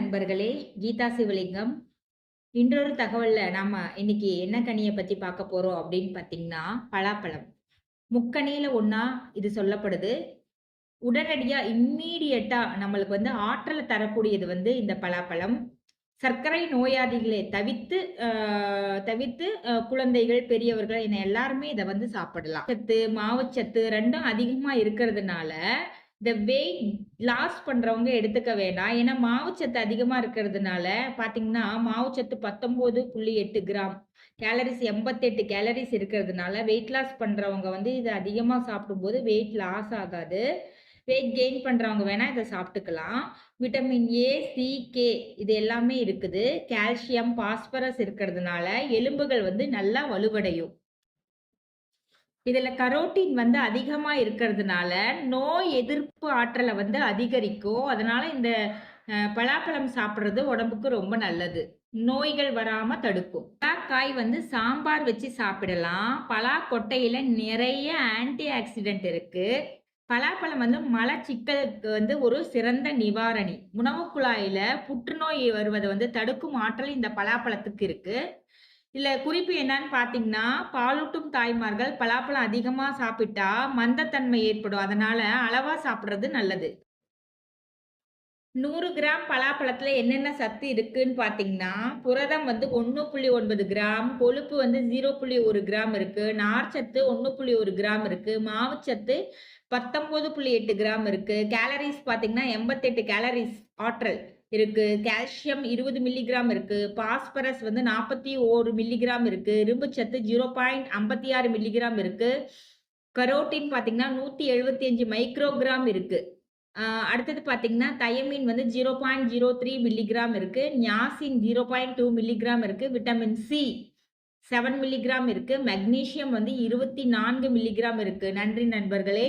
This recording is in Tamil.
நண்பர்களே, கீதா சிவலிங்கம். இன்றொரு தகவல்ல நாம இன்னைக்கு என்ன கனிய பத்தி பார்க்க போறோம் அப்படின்னு பார்த்தீங்கன்னா, பலாப்பழம். முக்கனியில ஒண்ணா இது சொல்லப்படுது. உடனடியா இம்மீடியட்டா நம்மளுக்கு ஆற்றல தரக்கூடியது இந்த பலாப்பழம். சர்க்கரை நோயாளிகளை தவிர்த்து அ தவிர்த்து குழந்தைகள், பெரியவர்கள் என எல்லாருமே இத சாப்பிடலாம். சத்து, மாவுச்சத்து 2ம் அதிகமா இருக்கிறதுனால, இந்த வெயிட் லாஸ் பண்றவங்க எடுத்துக்க வேண்டாம். ஏன்னா மாவுச்சத்து அதிகமா இருக்கிறதுனால பார்த்தீங்கன்னா, மாவுச்சத்து 19.8 கிராம். கேலரிஸ் 88 கேலரிஸ் இருக்கிறதுனால, வெயிட் லாஸ் பண்றவங்க இத அதிகமா சாப்பிடும்போது வெயிட் லாஸ் ஆகாது. வெயிட் கெயின் பண்றவங்க வேணா இத சாப்பிட்டுக்கலாம். விட்டமின் ஏ, சி, கே இது எல்லாமே இருக்குது. கால்சியம், பாஸ்பரஸ் இருக்கிறதுனால எலும்புகள் நல்லா வலுவடையும். இதுல கரோட்டின் அதிகமா இருக்கிறதுனால, நோய் எதிர்ப்பு ஆற்றல அதிகரிக்கும். அதனால இந்த பலாப்பழம் சாப்பிடுறது உடம்புக்கு ரொம்ப நல்லது. நோய்கள் வராம தடுக்கும். பலாக்காய் சாம்பார் வச்சு சாப்பிடலாம். பலா கொட்டையில நிறைய ஆன்டி ஆக்ஸிடென்ட் இருக்கு. பலாப்பழம் மலச்சிக்கலுக்கு ஒரு சிறந்த நிவாரணி. உணவுக் குழாயில புற்றுநோய் வருவத தடுக்கும் ஆற்றல் இந்த பலாப்பழத்துக்கு இருக்கு. இதுல குறிப்பு என்னன்னு பார்த்தீங்கன்னா, பாலூட்டும் தாய்மார்கள் பலாப்பழம் அதிகமா சாப்பிட்டா மந்தத்தன்மை ஏற்படும். அதனால அளவா சாப்பிடுறது நல்லது. 100 கிராம் பலாப்பழத்துல என்னென்ன சத்து இருக்குன்னு பார்த்தீங்கன்னா, புரதம் 1.9 கிராம், கொழுப்பு 0.1 கிராம் இருக்கு, நார்ச்சத்து 1.1 கிராம் இருக்கு, மாவுச்சத்து 19.8 கிராம் இருக்கு, கேலரிஸ் பார்த்தீங்கன்னா 88 கேலரிஸ் ஆற்றல் இருக்கு, கால்சியம் 20 மில்லிகிராம் இருக்கு, பாஸ்பரஸ் 41 மில்லிகிராம் இருக்கு, இரும்புச்சத்து 0.56 மில்லிகிராம் இருக்கு, கரோட்டின் பார்த்தீங்கன்னா 175 மைக்ரோகிராம் இருக்கு. அடுத்தது பார்த்தீங்கன்னா, தயமின் 0.03 மில்லிகிராம் இருக்கு. நியாசின் 0.2 மில்லிகிராம் இருக்கு. விட்டமின் சி 7 மில்லிகிராம் இருக்கு. மெக்னீசியம் 24 மில்லிகிராம் இருக்கு. நன்றி நண்பர்களே!